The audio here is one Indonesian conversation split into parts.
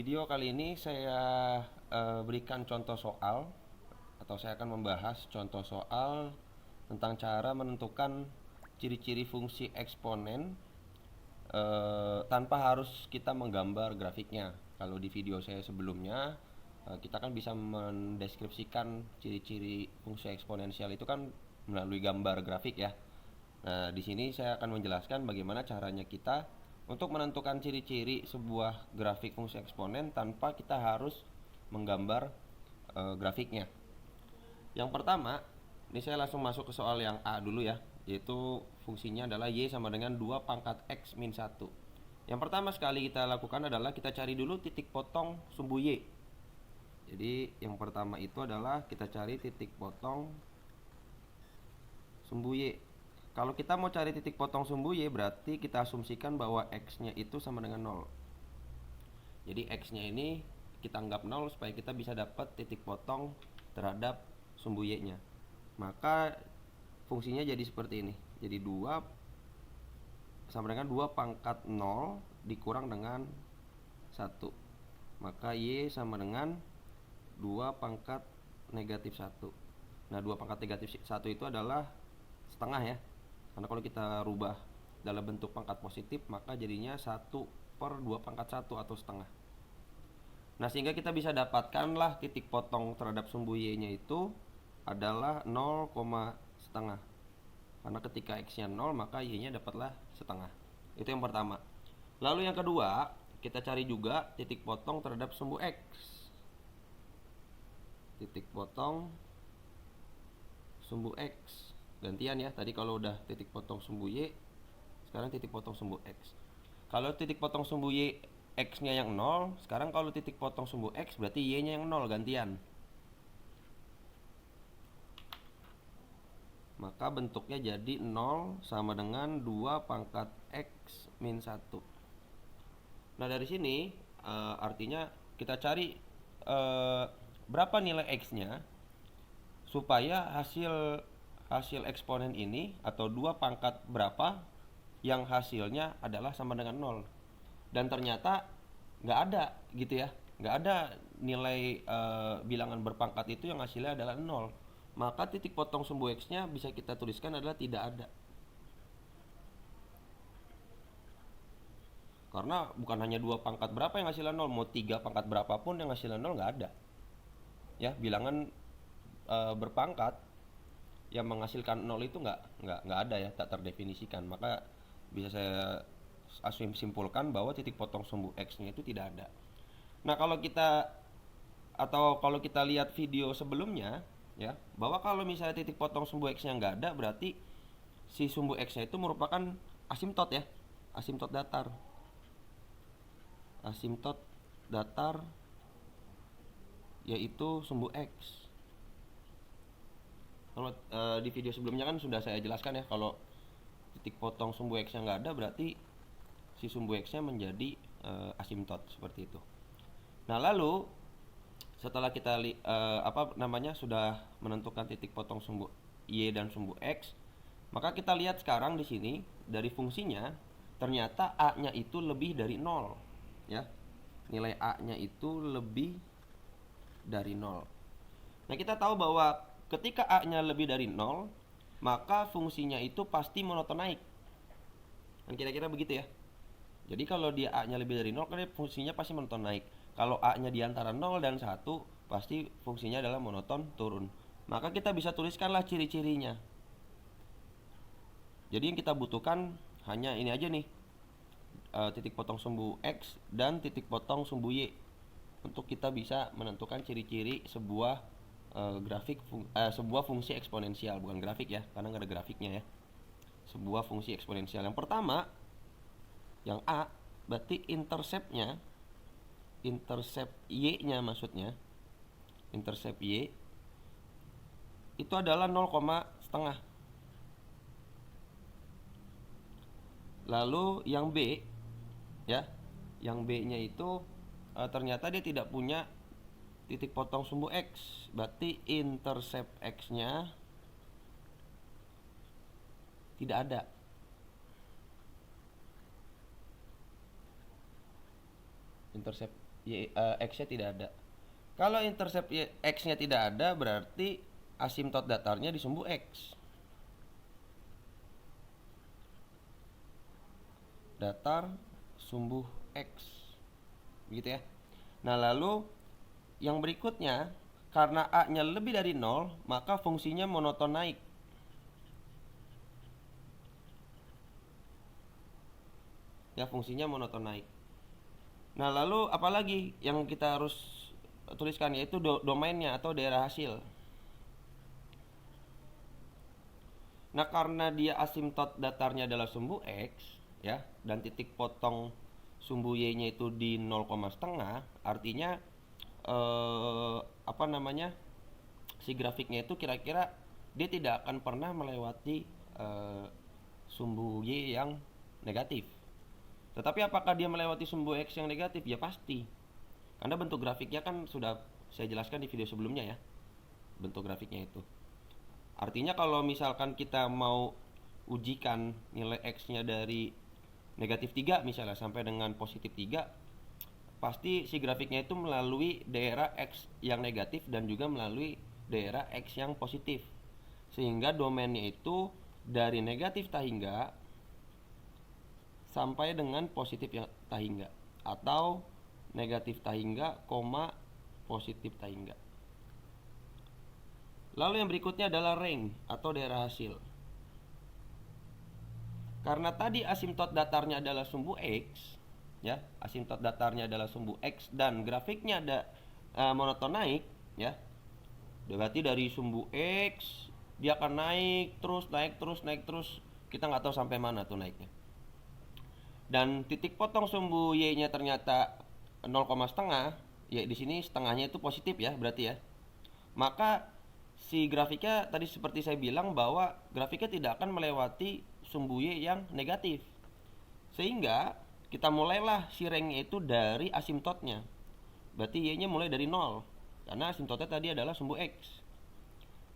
Video kali ini saya berikan contoh soal, atau saya akan membahas contoh soal tentang cara menentukan ciri-ciri fungsi eksponen tanpa harus kita menggambar grafiknya. Kalau di video saya sebelumnya, kita kan bisa mendeskripsikan ciri-ciri fungsi eksponensial itu kan melalui gambar grafik ya. Nah, di sini saya akan menjelaskan bagaimana caranya kita untuk menentukan ciri-ciri sebuah grafik fungsi eksponen tanpa kita harus menggambar grafiknya. Yang pertama, ini saya langsung masuk ke soal yang A dulu ya, yaitu fungsinya adalah Y sama dengan 2 pangkat X min 1. Yang pertama sekali kita lakukan adalah kita cari dulu titik potong sumbu Y. Jadi yang pertama itu adalah kita cari titik potong sumbu Y. Kalau kita mau cari titik potong sumbu Y, berarti kita asumsikan bahwa X-nya itu sama dengan 0. Jadi X-nya ini kita anggap 0 supaya kita bisa dapat titik potong terhadap sumbu Y-nya. Maka fungsinya jadi seperti ini. Jadi 2 sama dengan 2 pangkat 0 dikurang dengan 1. Maka Y sama dengan 2 pangkat negatif 1. Nah, 2 pangkat negatif 1 itu adalah setengah ya. Karena kalau kita rubah dalam bentuk pangkat positif, maka jadinya 1/2 pangkat 1 atau setengah. Nah, sehingga kita bisa dapatkanlah titik potong terhadap sumbu Y-nya itu adalah 0, setengah. Karena ketika X-nya 0, maka Y-nya dapatlah setengah. Itu yang pertama. Lalu yang kedua, kita cari juga titik potong terhadap sumbu X. Titik potong sumbu X. Gantian ya, tadi kalau udah titik potong sumbu Y, sekarang titik potong sumbu X. Kalau titik potong sumbu Y X-nya yang 0, sekarang kalau titik potong sumbu X berarti Y-nya yang 0, gantian. Maka bentuknya jadi 0 sama dengan 2 pangkat X min 1. Nah, dari sini artinya kita cari berapa nilai X-nya supaya hasil eksponen ini atau 2 pangkat berapa yang hasilnya adalah sama dengan 0. Dan ternyata nggak ada gitu ya, nggak ada nilai bilangan berpangkat itu yang hasilnya adalah 0. Maka titik potong sumbu X nya bisa kita tuliskan adalah tidak ada. Karena bukan hanya 2 pangkat berapa yang hasilnya 0, mau 3 pangkat berapapun yang hasilnya 0 nggak ada ya. Bilangan berpangkat yang menghasilkan 0 itu nggak ada ya, tak terdefinisikan. Maka bisa saya simpulkan bahwa titik potong sumbu X-nya itu tidak ada. Nah, kalau kita lihat video sebelumnya ya, bahwa kalau misalnya titik potong sumbu X-nya nggak ada, berarti si sumbu X-nya itu merupakan asimtot ya, asimtot datar. Asimtot datar yaitu sumbu X. Kalau di video sebelumnya kan sudah saya jelaskan ya, kalau titik potong sumbu X yang nggak ada berarti si sumbu X nya menjadi asimtot seperti itu. Nah, lalu setelah kita sudah menentukan titik potong sumbu Y dan sumbu X, maka kita lihat sekarang di sini dari fungsinya ternyata A nya itu lebih dari 0 ya. Nilai A nya itu lebih dari 0. Nah, kita tahu bahwa ketika A-nya lebih dari 0, maka fungsinya itu pasti monoton naik. Dan kira-kira begitu ya. Jadi kalau dia A-nya lebih dari 0, kan fungsinya pasti monoton naik. Kalau A-nya di antara 0 dan 1, pasti fungsinya adalah monoton turun. Maka kita bisa tuliskanlah ciri-cirinya. Jadi yang kita butuhkan hanya ini aja nih, titik potong sumbu X dan titik potong sumbu Y, untuk kita bisa menentukan ciri-ciri sebuah sebuah fungsi eksponensial. Bukan grafik ya, karena nggak ada grafiknya ya. Sebuah fungsi eksponensial. Yang pertama, yang A, berarti intercept Y-nya maksudnya, intercept Y itu adalah 0, setengah. Lalu yang B ya, yang B-nya itu ternyata dia tidak punya titik potong sumbu X, berarti intercept X-nya tidak ada. Intercept X-nya tidak ada. Kalau intercept X-nya tidak ada, berarti asimtot datarnya di sumbu X. Datar sumbu X. Begitu ya. Nah, lalu yang berikutnya, karena A-nya lebih dari 0, maka fungsinya monoton naik. Ya, fungsinya monoton naik. Nah, lalu apalagi yang kita harus tuliskan, yaitu domainnya atau daerah hasil. Nah, karena dia asimtot datarnya adalah sumbu X, ya, dan titik potong sumbu Y-nya itu di 0,5, artinya apa namanya, si grafiknya itu kira-kira dia tidak akan pernah melewati sumbu Y yang negatif. Tetapi apakah dia melewati sumbu X yang negatif? Ya pasti. Karena bentuk grafiknya kan sudah saya jelaskan di video sebelumnya ya. Bentuk grafiknya itu. Artinya kalau misalkan kita mau ujikan nilai X-nya dari negatif 3 misalnya sampai dengan positif 3, pasti si grafiknya itu melalui daerah X yang negatif dan juga melalui daerah X yang positif. Sehingga domainnya itu dari negatif tahingga sampai dengan positif tahingga, atau negatif tahingga, positif tahingga. Lalu yang berikutnya adalah range atau daerah hasil. Karena tadi asimtot datarnya adalah sumbu X, ya, asimtot datarnya adalah sumbu X dan grafiknya ada monoton naik, ya. Berarti dari sumbu X dia akan naik terus. Kita nggak tahu sampai mana tuh naiknya. Dan titik potong sumbu Y-nya ternyata 0,5, ya di sini setengahnya itu positif ya, berarti ya. Maka si grafiknya tadi seperti saya bilang bahwa grafiknya tidak akan melewati sumbu Y yang negatif. Sehingga kita mulailah si range itu dari asimtotnya. Berarti Y-nya mulai dari 0. Karena asimtotnya tadi adalah sumbu X.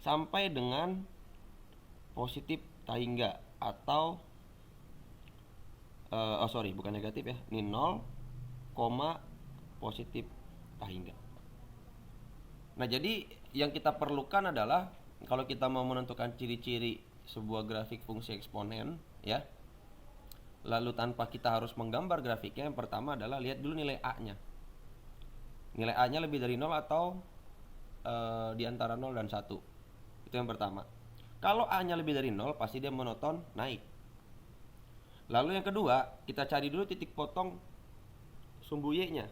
Sampai dengan positif tahingga atau bukan negatif ya. Ini 0, positif tahingga. Nah, jadi yang kita perlukan adalah kalau kita mau menentukan ciri-ciri sebuah grafik fungsi eksponen, ya. Lalu tanpa kita harus menggambar grafiknya, yang pertama adalah lihat dulu nilai A-nya. Nilai A-nya lebih dari 0 atau di antara 0 dan 1. Itu yang pertama. Kalau A-nya lebih dari 0, pasti dia monoton naik. Lalu yang kedua, kita cari dulu titik potong sumbu Y-nya.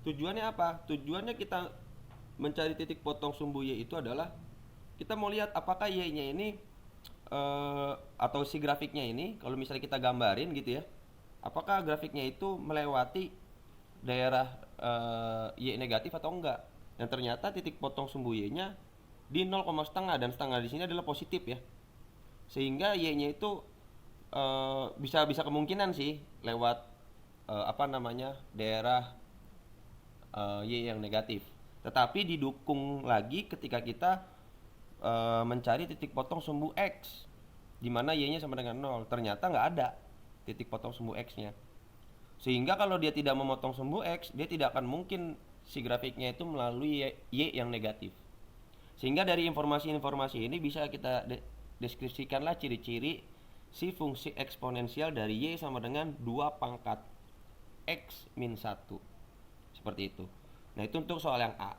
Tujuannya apa? Tujuannya kita mencari titik potong sumbu Y itu adalah kita mau lihat apakah Y-nya ini atau si grafiknya ini, kalau misalnya kita gambarin gitu ya, apakah grafiknya itu melewati daerah Y negatif atau enggak. Dan ternyata titik potong sumbu Y-nya di 0,5 dan setengah di sini adalah positif ya. Sehingga Y-nya itu bisa kemungkinan sih lewat daerah Y yang negatif. Tetapi didukung lagi ketika kita mencari titik potong sumbu X, di mana Y-nya sama dengan 0. Ternyata nggak ada titik potong sumbu X-nya. Sehingga kalau dia tidak memotong sumbu X, dia tidak akan mungkin si grafiknya itu melalui Y yang negatif. Sehingga dari informasi-informasi ini bisa kita deskripsikanlah ciri-ciri si fungsi eksponensial dari Y sama dengan 2 pangkat X min 1. Seperti itu. Nah, itu untuk soal yang A.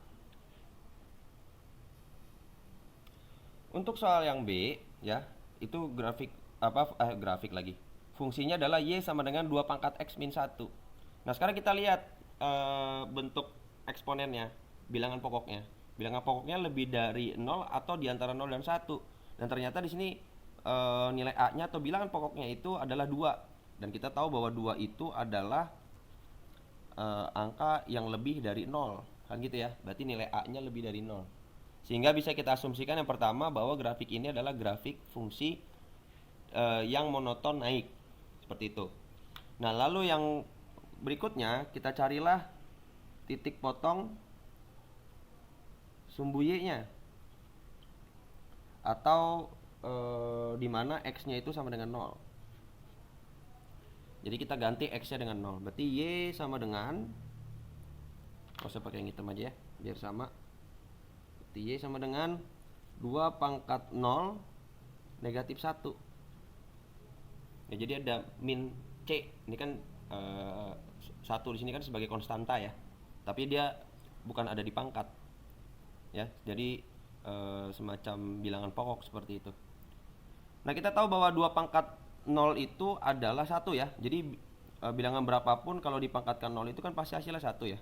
Untuk soal yang B, ya, itu grafik lagi. Fungsinya adalah Y sama dengan 2 pangkat X min 1. Nah, sekarang kita lihat bentuk eksponennya, bilangan pokoknya. Bilangan pokoknya lebih dari 0 atau di antara 0 dan 1. Dan ternyata di sini nilai A-nya atau bilangan pokoknya itu adalah 2. Dan kita tahu bahwa 2 itu adalah angka yang lebih dari 0. Kan gitu ya. Berarti nilai A-nya lebih dari 0. Sehingga bisa kita asumsikan yang pertama bahwa grafik ini adalah grafik fungsi yang monoton naik. Seperti itu. Nah, lalu yang berikutnya kita carilah titik potong sumbu Y-nya. Atau di mana X-nya itu sama dengan 0. Jadi kita ganti X-nya dengan 0. Berarti Y sama dengan Nggak usah pakai yang hitam aja ya, biar sama. Y sama dengan 2 pangkat 0 negatif 1. Ya, jadi ada min C. Ini kan 1 di sini kan sebagai konstanta ya. Tapi dia bukan ada di pangkat. Ya, jadi semacam bilangan pokok seperti itu. Nah, kita tahu bahwa 2 pangkat 0 itu adalah 1 ya. Jadi bilangan berapapun kalau dipangkatkan 0 itu kan pasti hasilnya 1 ya.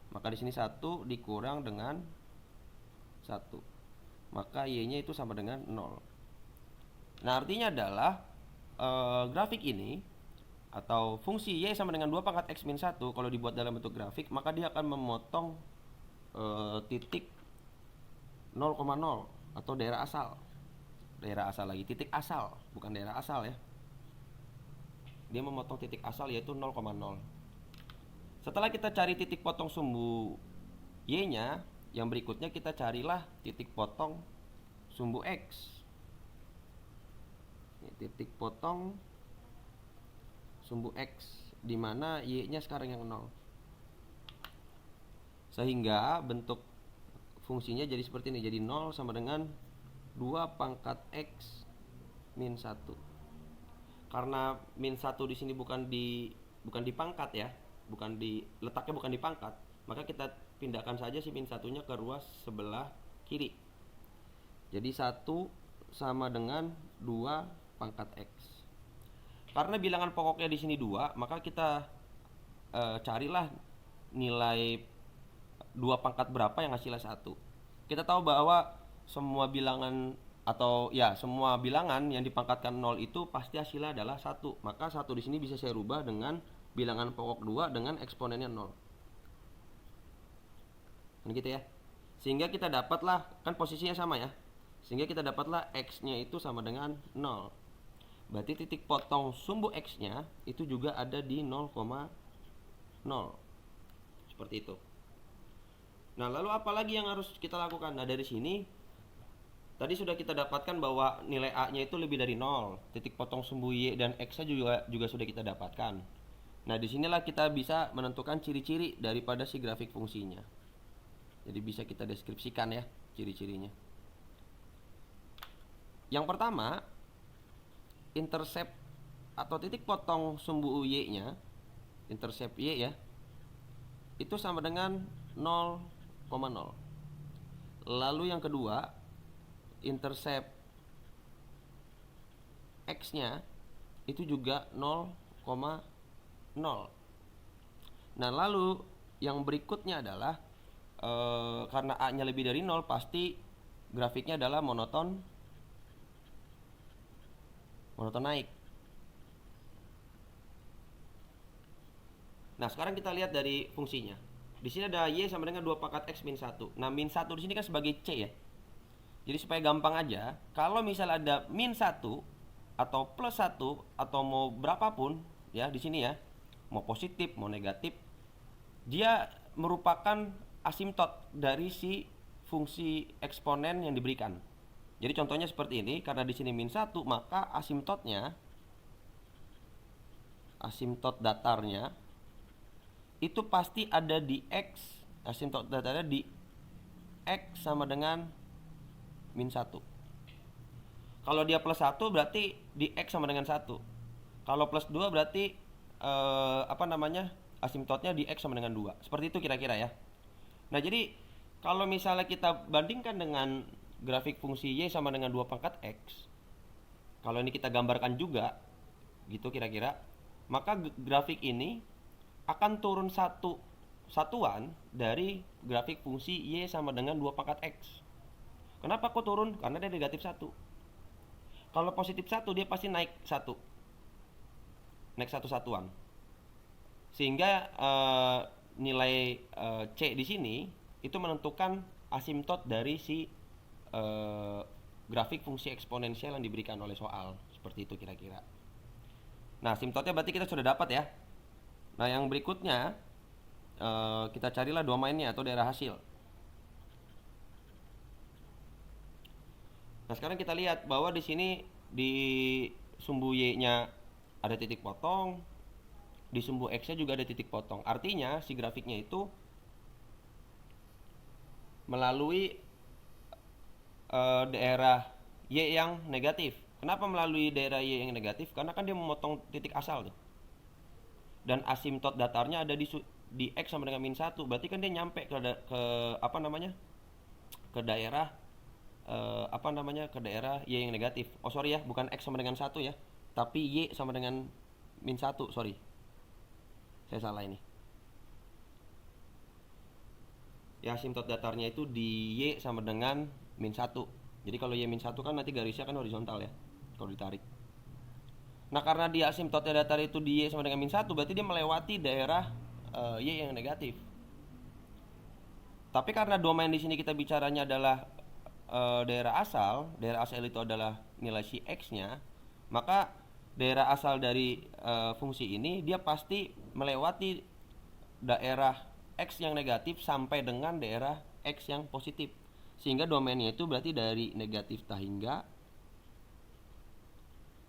Maka di sini 1 dikurang dengan 1. Maka Y-nya itu sama dengan 0. Nah, artinya adalah grafik ini atau fungsi Y sama dengan 2 pangkat X min 1 kalau dibuat dalam bentuk grafik, maka dia akan memotong titik 0,0 atau daerah asal. Daerah asal lagi, titik asal, bukan daerah asal ya. Dia memotong titik asal yaitu 0,0. Setelah kita cari titik potong sumbu Y-nya, yang berikutnya kita carilah titik potong sumbu X. Ini titik potong sumbu X, di mana Y-nya sekarang yang 0. Sehingga bentuk fungsinya jadi seperti ini, jadi 0 sama dengan 2 pangkat X min 1. Karena min 1 di sini bukan di pangkat ya, letaknya bukan di pangkat, maka kita pindahkan saja si min 1-nya ke ruas sebelah kiri. Jadi 1 sama dengan 2 pangkat X. Karena bilangan pokoknya di sini 2, maka kita carilah nilai 2 pangkat berapa yang hasilnya 1. Kita tahu bahwa semua bilangan atau ya semua bilangan yang dipangkatkan 0 itu pasti hasilnya adalah 1. Maka 1 di sini bisa saya rubah dengan bilangan pokok 2 dengan eksponennya 0. Kan gitu ya. Sehingga kita dapatlah, kan posisinya sama ya. Sehingga kita dapatlah X-nya itu sama dengan 0. Berarti titik potong sumbu X-nya itu juga ada di 0,0. Seperti itu. Nah, lalu apa lagi yang harus kita lakukan? Nah, dari sini tadi sudah kita dapatkan bahwa nilai A-nya itu lebih dari 0. Titik potong sumbu Y dan X-nya juga sudah kita dapatkan. Nah, disinilah kita bisa menentukan ciri-ciri daripada si grafik fungsinya. Jadi bisa kita deskripsikan ya ciri-cirinya. Yang pertama, intercept atau titik potong sumbu Y-nya, intercept Y ya, itu sama dengan 0,0. Lalu yang kedua, intercept X-nya itu juga 0,0. Nah, lalu yang berikutnya adalah karena A-nya lebih dari 0, pasti grafiknya adalah monoton naik. Nah, sekarang kita lihat dari fungsinya. Di sini ada Y sama dengan 2 pangkat X min 1. Nah, min 1 di sini kan sebagai C ya. Jadi supaya gampang aja, kalau misal ada min 1 atau plus 1 atau mau berapapun ya di sini ya, mau positif, mau negatif, dia merupakan asimtot dari si fungsi eksponen yang diberikan. Jadi contohnya seperti ini, karena di sini min 1, maka asimtot datarnya itu pasti ada di X, asimtot datarnya di X sama dengan min 1. Kalau dia plus 1 berarti di X sama dengan 1. Kalau plus 2 berarti asimtotnya di X sama dengan 2. Seperti itu kira-kira ya. Nah, jadi kalau misalnya kita bandingkan dengan grafik fungsi Y sama dengan 2 pangkat X, kalau ini kita gambarkan juga gitu kira-kira, maka grafik ini akan turun satuan dari grafik fungsi Y sama dengan 2 pangkat X. Kenapa kok turun? Karena dia negatif 1. Kalau positif 1 dia pasti naik 1. Naik satu satuan. Sehingga nilai C di sini itu menentukan asimtot dari si grafik fungsi eksponensial yang diberikan oleh soal. Seperti itu kira-kira. Nah, asimtotnya berarti kita sudah dapat ya. Nah, yang berikutnya kita carilah domainnya atau daerah hasil. Nah, sekarang kita lihat bahwa di sini di sumbu Y-nya ada titik potong, di sumbu X-nya juga ada titik potong. Artinya si grafiknya itu melalui daerah Y yang negatif. Kenapa melalui daerah Y yang negatif? Karena kan dia memotong titik asal tuh. Dan asimtot datarnya ada di X sama dengan min 1. Berarti kan dia nyampe ke apa namanya? Ke daerah ke daerah Y yang negatif. Oh sorry ya, bukan X sama dengan 1 ya. Tapi Y sama dengan min 1, sorry. Saya salah ini. Ya asimtot datarnya itu di Y sama dengan min 1. Jadi kalau Y min 1 kan nanti garisnya kan horizontal ya, kalau ditarik. Nah karena dia asimtotnya datar itu di Y sama dengan min 1, berarti dia melewati daerah Y yang negatif. Tapi karena domain di sini kita bicaranya adalah daerah asal itu adalah nilai si X-nya, maka daerah asal dari fungsi ini dia pasti melewati daerah X yang negatif sampai dengan daerah X yang positif. Sehingga domainnya itu berarti dari negatif tahingga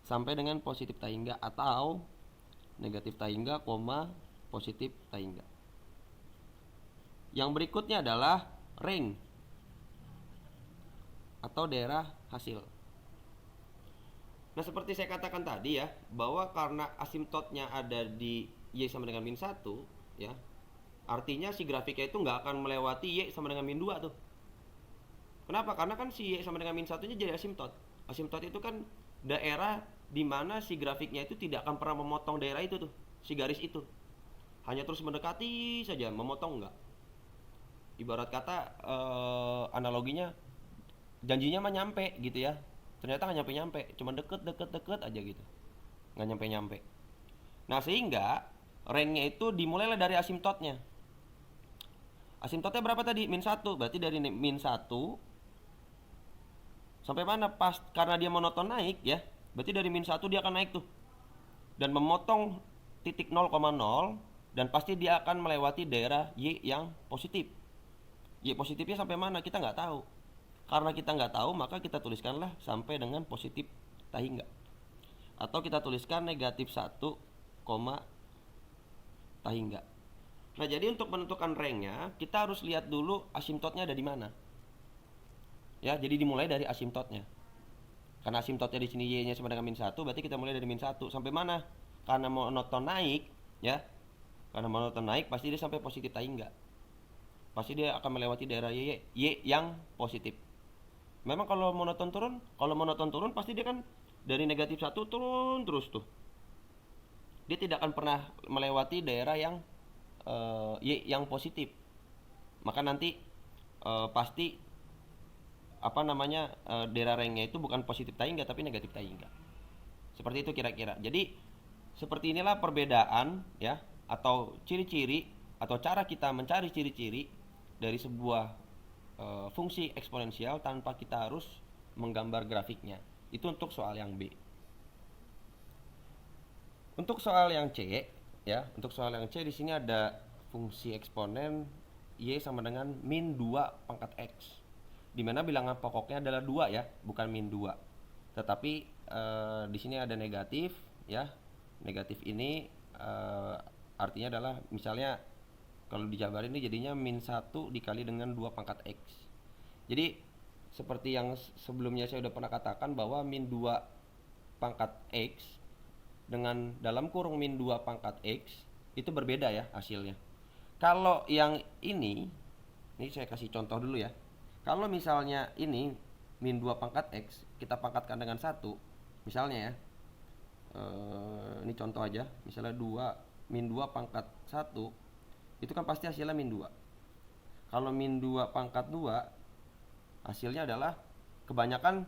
sampai dengan positif tahingga atau negatif tahingga, positif tahingga. Yang berikutnya adalah ring atau daerah hasil. Nah seperti saya katakan tadi ya, bahwa karena asimtotnya ada di Y sama dengan min 1 ya, artinya si grafiknya itu nggak akan melewati Y sama dengan min 2 tuh. Kenapa? Karena kan si Y sama dengan min 1 nya jadi asimtot. Asimtot itu kan daerah di mana si grafiknya itu tidak akan pernah memotong daerah itu tuh, si garis itu. Hanya terus mendekati saja, memotong enggak. Ibarat kata analoginya janjinya mah nyampe gitu ya, ternyata nggak nyampe cuma deket aja gitu, nggak nyampe. Nah sehingga ranknya itu dimulailah dari asimtotnya. Asimtotnya berapa tadi? min 1. Berarti dari min 1 sampai mana? Pas karena dia monoton naik ya, berarti dari min 1 dia akan naik tuh dan memotong titik 0,0, dan pasti dia akan melewati daerah Y yang positif. Y positifnya sampai mana kita nggak tahu. Karena kita nggak tahu, maka kita tuliskanlah sampai dengan positif tahingga. Atau kita tuliskan negatif 1, tahingga. Nah jadi untuk menentukan ranknya, kita harus lihat dulu asimtotnya ada di mana. Ya, jadi dimulai dari asimtotnya. Karena asimtotnya di sini Y-nya sama dengan min 1, berarti kita mulai dari min 1. Sampai mana? Karena monoton naik, ya. Karena monoton naik, pasti dia sampai positif tahingga. Pasti dia akan melewati daerah Y yang positif. Memang kalau monoton turun pasti dia kan dari negatif 1 turun terus tuh. Dia tidak akan pernah melewati daerah yang Y yang positif. Maka nanti pasti daerah ranknya itu bukan positif tahingga tapi negatif tahingga. Seperti itu kira-kira. Jadi seperti inilah perbedaan ya, atau ciri-ciri atau cara kita mencari ciri-ciri dari sebuah fungsi eksponensial tanpa kita harus menggambar grafiknya. Itu untuk soal yang B. Untuk soal yang C ya, untuk soal yang C di sini ada fungsi eksponen Y sama dengan min 2 pangkat X. Di mana bilangan pokoknya adalah 2 ya, bukan min 2. Tetapi di sini ada negatif ya. Negatif ini artinya adalah misalnya kalau dijabarin ini jadinya min 1 dikali dengan 2 pangkat X. Jadi seperti yang sebelumnya saya udah pernah katakan bahwa min 2 pangkat X dengan dalam kurung min 2 pangkat X itu berbeda ya hasilnya. Kalau yang ini saya kasih contoh dulu ya. Kalau misalnya ini min 2 pangkat X kita pangkatkan dengan 1, misalnya ya, ini contoh aja, misalnya min 2 pangkat 1, itu kan pasti hasilnya min 2. Kalau min 2 pangkat 2, hasilnya adalah kebanyakan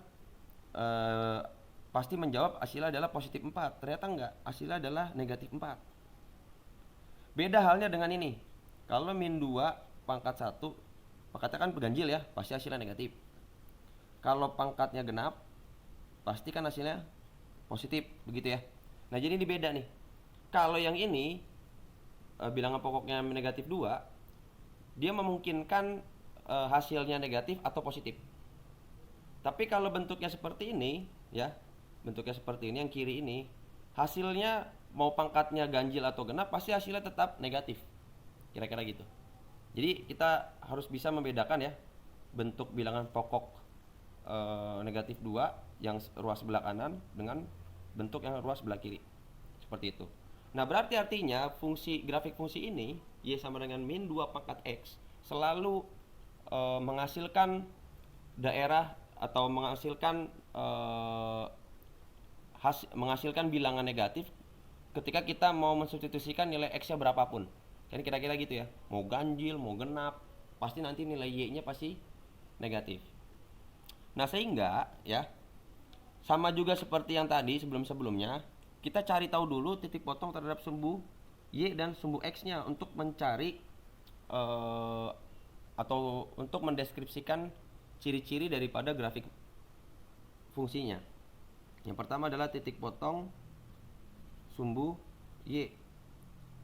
pasti menjawab hasilnya adalah positif 4. Ternyata enggak, hasilnya adalah negatif 4. Beda halnya dengan ini. Kalau min 2 pangkat 1, pangkatnya kan ganjil ya, pasti hasilnya negatif. Kalau pangkatnya genap, pasti kan hasilnya positif, begitu ya. Nah jadi ini beda nih. Kalau yang ini bilangan pokoknya negatif 2, dia memungkinkan hasilnya negatif atau positif. Tapi kalau bentuknya seperti ini ya, bentuknya seperti ini yang kiri ini, hasilnya mau pangkatnya ganjil atau genap pasti hasilnya tetap negatif. Kira-kira gitu. Jadi kita harus bisa membedakan ya bentuk bilangan pokok negatif 2 yang ruas sebelah kanan dengan bentuk yang ruas sebelah kiri. Seperti itu. Nah, berarti artinya grafik fungsi ini y sama dengan min 2 pangkat x selalu menghasilkan daerah atau menghasilkan bilangan negatif ketika kita mau mensubstitusikan nilai x-nya berapapun. Kan kira-kira gitu ya. Mau ganjil, mau genap, pasti nanti nilai y-nya pasti negatif. Nah, sehingga ya sama juga seperti yang tadi sebelum-sebelumnya, kita cari tahu dulu titik potong terhadap sumbu y dan sumbu x-nya untuk mencari atau untuk mendeskripsikan ciri-ciri daripada grafik fungsinya. Yang pertama adalah titik potong sumbu y,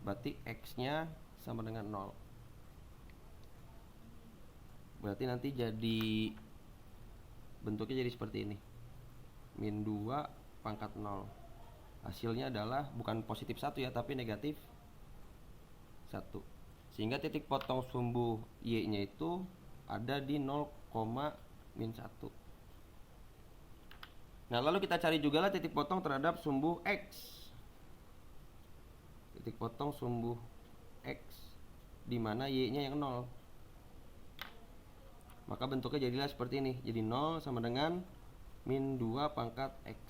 berarti x-nya sama dengan 0. Berarti nanti jadi bentuknya jadi seperti ini, min 2 pangkat 0. Hasilnya adalah bukan positif 1 ya, tapi negatif 1. Sehingga titik potong sumbu y-nya itu ada di 0, min 1. Nah, lalu kita cari juga lah titik potong terhadap sumbu x. Titik potong sumbu x di mana y-nya yang 0. Maka bentuknya jadilah seperti ini. Jadi 0 sama dengan min 2 pangkat x.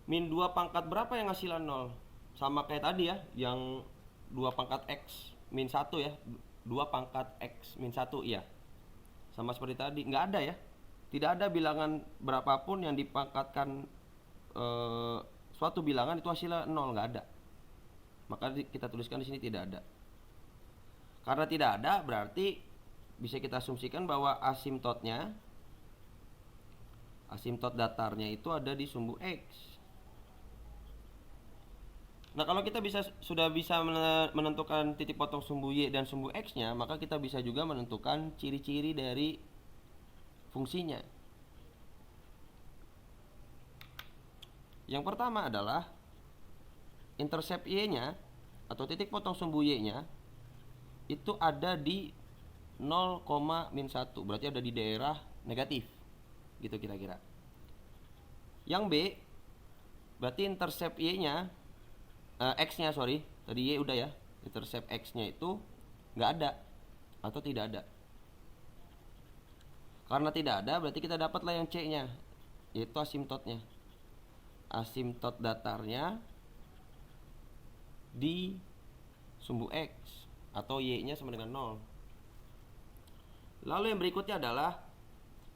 Min 2 pangkat berapa yang hasilan 0? Sama kayak tadi ya, yang 2 pangkat x min 1 ya. 2 pangkat x min 1 iya. Sama seperti tadi, nggak ada ya. Tidak ada bilangan berapapun yang dipangkatkan suatu bilangan itu hasilnya 0, nggak ada. Maka kita tuliskan di sini tidak ada. Karena tidak ada, berarti bisa kita asumsikan bahwa asimtot datarnya itu ada di sumbu x. Nah, kalau kita sudah bisa menentukan titik potong sumbu y dan sumbu x-nya, maka kita bisa juga menentukan ciri-ciri dari fungsinya. Yang pertama adalah intercept y-nya atau titik potong sumbu y-nya itu ada di 0, min 1. Berarti ada di daerah negatif. Gitu kira-kira. Yang B, berarti intercept y-nya x-nya sorry, tadi y udah ya. Intercept x-nya itu nggak ada atau tidak ada. Karena tidak ada, berarti kita dapatlah yang C-nya, yaitu asimtotnya. Asimtot datarnya di sumbu x atau y-nya sama dengan 0. Lalu yang berikutnya adalah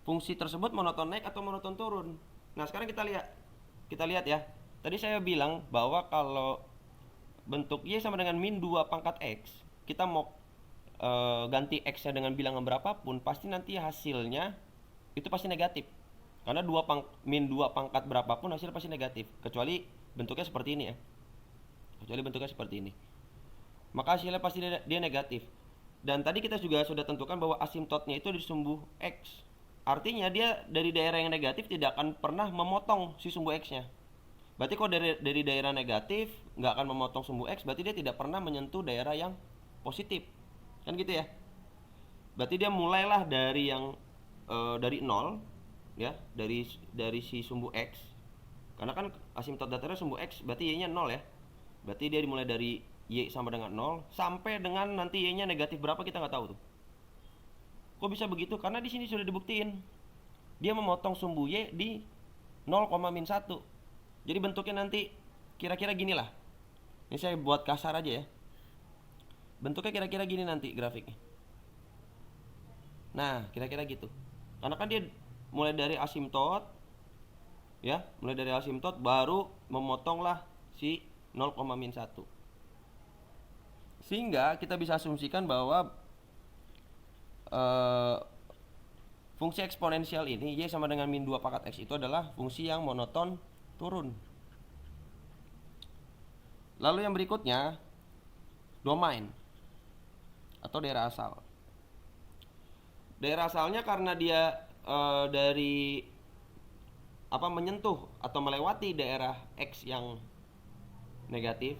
fungsi tersebut monoton naik atau monoton turun. Nah, sekarang kita lihat ya. Tadi saya bilang bahwa kalau bentuk y sama dengan min 2 pangkat x, kita mau ganti x-nya dengan bilangan berapapun, pasti nanti hasilnya itu pasti negatif. Karena min 2 pangkat berapapun hasil pasti negatif, kecuali bentuknya seperti ini ya. Maka hasilnya pasti dia negatif. Dan tadi kita juga sudah tentukan bahwa asimtotnya itu di sumbu x. Artinya dia dari daerah yang negatif tidak akan pernah memotong si sumbu x-nya. Berarti kalau dari daerah negatif nggak akan memotong sumbu x, berarti dia tidak pernah menyentuh daerah yang positif. Kan gitu ya. Berarti dia mulailah dari yang dari 0 ya, dari si sumbu x. Karena kan asimtot datarnya sumbu x, berarti y-nya 0 ya. Berarti dia dimulai dari y sama dengan 0 sampai dengan nanti y-nya negatif berapa kita nggak tahu tuh. Kok bisa begitu? Karena di sini sudah dibuktiin. Dia memotong sumbu y di 0, min 1. Jadi bentuknya nanti kira-kira gini lah. Ini saya buat kasar aja ya. Bentuknya kira-kira gini nanti grafiknya. Nah, kira-kira gitu. Karena kan dia mulai dari asimtot ya, baru memotonglah si 0, min 1. Sehingga kita bisa asumsikan bahwa fungsi eksponensial ini y sama dengan min 2 pangkat x itu adalah fungsi yang monoton turun. Lalu yang berikutnya domain atau daerah asal. Daerah asalnya karena dia dari menyentuh atau melewati daerah x yang negatif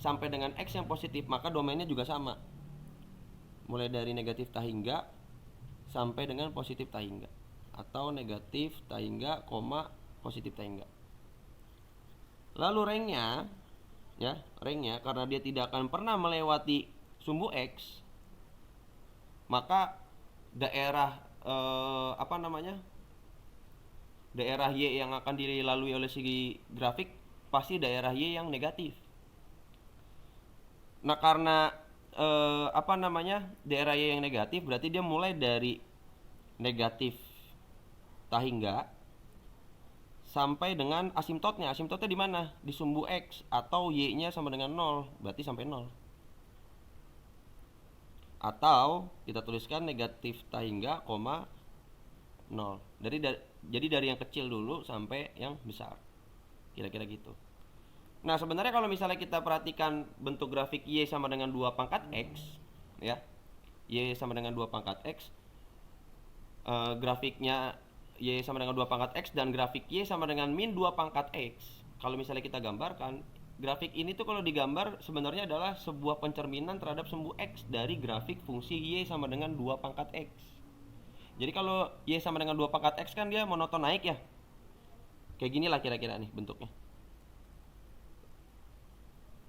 sampai dengan x yang positif, maka domainnya juga sama. Mulai dari negatif tak hingga sampai dengan positif tahingga, atau negatif tahingga, positif tahingga. Lalu ranknya, ya, ranknya karena dia tidak akan pernah melewati sumbu X, maka daerah daerah Y yang akan dilalui oleh si grafik pasti daerah Y yang negatif. Nah, karena daerah Y yang negatif berarti dia mulai dari negatif tahingga sampai dengan asimptotnya. Asimptotnya di mana? Di sumbu X, atau Y-nya sama dengan 0, berarti sampai 0. Atau kita tuliskan negatif tahingga, 0. Jadi dari yang kecil dulu sampai yang besar. Kira-kira gitu. Nah, sebenarnya kalau misalnya kita perhatikan bentuk grafik Y sama dengan 2 pangkat X, ya. Y sama dengan 2 pangkat X. Grafiknya Y sama dengan 2 pangkat X dan grafik Y sama dengan min 2 pangkat X. Kalau misalnya kita gambarkan, grafik ini tuh kalau digambar sebenarnya adalah sebuah pencerminan terhadap sumbu X dari grafik fungsi Y sama dengan 2 pangkat X. Jadi kalau Y sama dengan 2 pangkat X kan dia monoton naik ya. Kayak gini lah kira-kira nih bentuknya.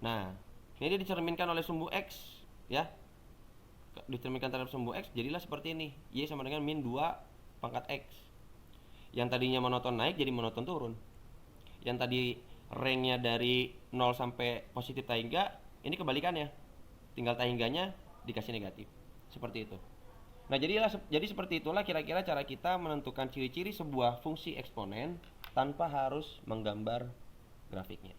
Nah, ini dicerminkan oleh sumbu X, ya. Dicerminkan terhadap sumbu X, jadilah seperti ini. Y sama dengan min 2 pangkat X. Yang tadinya monoton naik jadi monoton turun. Yang tadi ranknya dari 0 sampai positif tahingga, ini kebalikannya. Tinggal tahingganya dikasih negatif. Seperti itu. Nah, jadi seperti itulah kira-kira cara kita menentukan ciri-ciri sebuah fungsi eksponen tanpa harus menggambar grafiknya.